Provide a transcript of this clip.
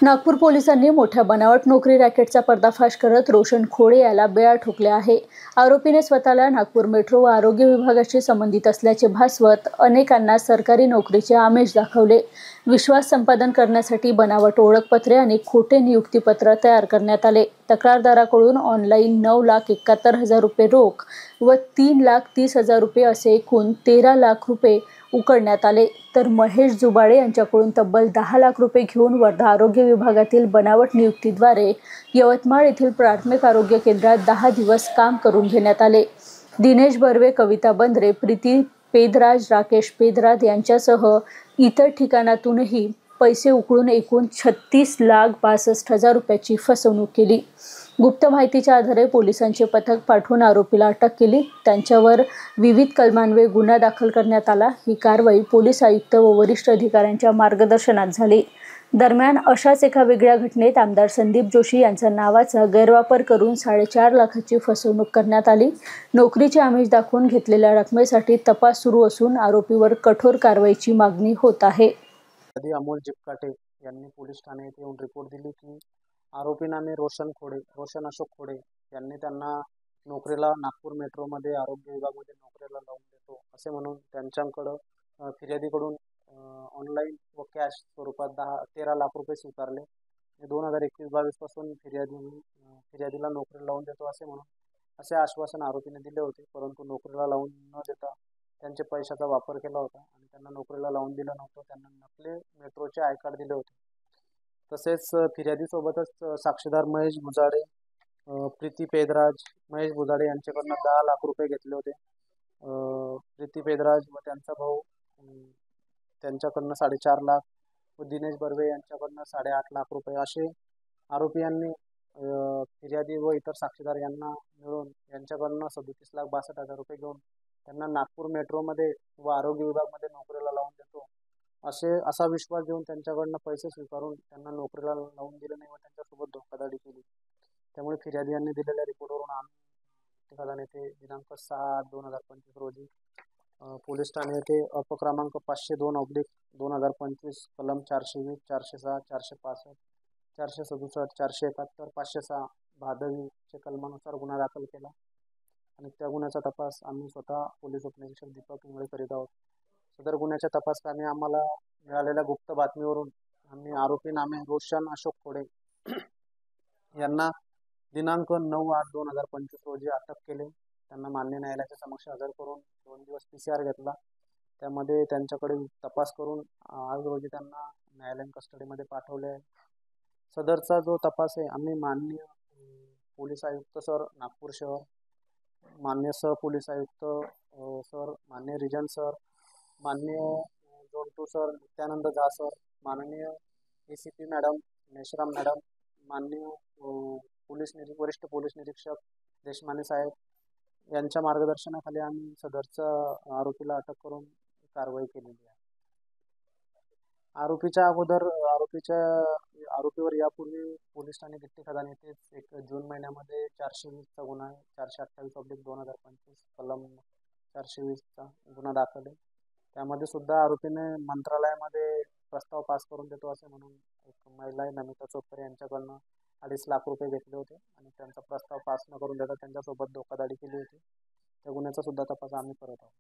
नागपूर पोलिसांनी मोठ्या बनावट नोकरी रॅकेटचा पर्दाफाश करत रोशन खोडे याला बेड्या ठोकले आहे। आरोपीने स्वतःला नागपूर मेट्रो व आरोग्य विभागाशी संबंधित असल्याचे भासवत अनेकांना सरकारी नोकरीचे आमिष दाखवले। विश्वास संपादन करण्यासाठी बनावट ओळखपत्रे आणि खोटे नियुक्तीपत्र तयार करण्यात आले। तक्रारदाराकडून ऑनलाईन 9,71,000 रुपये रोख व 3,30,000 रुपये असे एकूण 13 लाख रुपये उकळण्यात आले। तर महेश जुबाडे यांच्याकडून तब्बल 10 लाख रुपये घेऊन वर्धा आरोग्य विभागातील बनावट नियुक्तीद्वारे यवतमाळ येथील प्राथमिक आरोग्य केंद्रात 10 दिवस काम करून घेण्यात आले। दिनेश बर्वे, कविता बंद्रे, प्रीती पेदराज, राकेश पेदराज यांच्यासह इतर ठिकाणातूनही पैसे उकळून एकूण 36,62,000 रुपयाची फसवणूक केली। गुप्त माहितीच्या आधारे पोलिसांचे पथक पाठवून आरोपीला अटक केली। त्यांच्यावर विविध कलमांवर गुन्हा दाखल करण्यात आला। ही कारवाई पोलीस आयुक्त व वरिष्ठ अधिकाऱ्यांच्या मार्गदर्शनात झाली। दरम्यान अशाच एका वेगळ्या घटनेत आमदार संदीप जोशी यांच्या नावाचा गैरवापर करून 4.5 लाखाची फसवणूक करण्यात आली। नोकरीचे आमिष दाखवून घेतलेल्या रकमेसाठी तपास सुरू असून आरोपीवर कठोर कारवाईची मागणी होत आहे। अमोल जिपकाटे यांनी पोलीस ठाणे येथे येऊन रिपोर्ट दिली की आरोपी नामे रोशन अशोक खोडे यांनी त्यांना नोकरीला नागपूर मेट्रोमध्ये आरोग्य विभागामध्ये नोकरीला लावून देतो असे म्हणून त्यांच्याकडं फिर्यादीकडून ऑनलाईन व कॅश स्वरूपात 13 लाख रुपये स्वीकारले। 2021-22 पासून फिर्यादीला नोकरी लावून देतो असे म्हणून असे आश्वासन आरोपीने दिले होते, परंतु नोकरीला लावून न देता त्यांचे पैशाचा वापर केला होता आणि त्यांना नोकरीला लावून दिलं नव्हतं। त्यांना नकली मेट्रोचे आय कार्ड दिले होते। तसेच फिर्यादीसोबतच साक्षीदार महेश बुजाडे, प्रीती पेदराज, महेश बुजाडे यांच्याकडनं 10 लाख रुपये घेतले होते। प्रीती पेदराज व त्यांचा भाऊ त्यांच्याकडनं 4.5 लाख व दिनेश बर्वे यांच्याकडनं 8.5 लाख रुपये असे आरोपी यांनी फिर्यादी व इतर साक्षीदार यांना मिळून यांच्याकडनं 37,62,000 रुपये घेऊन त्यांना नागपूर मेट्रोमध्ये व आरोग्य विभागामध्ये नोकरीला लावून देतो असा विश्वास देऊन त्यांच्याकडनं पैसे स्वीकारून त्यांना नोकरीला लावून दिले नाही व त्यांच्यासोबत धोकाधडी केली। त्यामुळे फिर्यादी यांनी दिलेल्या रिपोर्टवरून आम्ही येथे दिनांक 6/8/2025 रोजी पोलीस ठाणे येथे अपक्रमांक 502/2025 कलम 420, 406, 465, 467, 471, 506 भादवीचे कलमानुसार गुन्हा दाखल केला आणि त्या गुन्ह्याचा तपास आम्ही स्वतः पोलीस उपनिरीक्षक दीपक इंगळे करीत आहोत। सदर गुन्ह्याच्या तपासकामी आम्हाला मिळालेल्या गुप्त बातमीवरून आम्ही आरोपी नामे रोशन अशोक खोडे यांना दिनांक 9/8/2025 रोजी अटक केले। त्यांना मान्य न्यायालयाच्या समक्ष हजर करून 2 दिवस PCR घेतला। त्यामध्ये त्यांच्याकडे तपास करून आज रोजी त्यांना न्यायालयीन कस्टडीमध्ये पाठवले आहे। सदरचा जो तपास आहे आम्ही माननीय पोलीस आयुक्त सर नागपूर शहर, माननीय पोलीस आयुक्त सर, माननीय रिजन सर, माननीय झोन 2 सर नित्यानंद झा सर, माननीय ACP मॅडम मेश्राम मॅडम, माननीय वरिष्ठ पोलीस निरीक्षक देशमाने साहेब यांच्या मार्गदर्शनाखाली आम्ही सदरच्या आरोपीला अटक करून कारवाई केलेली आहे। आरोपीवर यापूर्वी पोलीस ठाणे गिट्टी खदान येथे 1 जून महिन्यामध्ये 420चा गुन्हा आहे, 428/2025 कलम 420चा गुन्हा दाखल आहे। त्यामध्ये सुद्धा आरोपीने मंत्रालयामध्ये प्रस्ताव पास करून देतो असे म्हणून एक महिला आहे नमिता चोपकर यांच्याकडनं 2.5 लाख रुपये घेतले होते आणि त्यांचा प्रस्ताव पास न करून देता त्यांच्यासोबत धोकाधडी केली होती। त्या गुन्ह्याचा सुद्धा तपास आम्ही करत आहोत।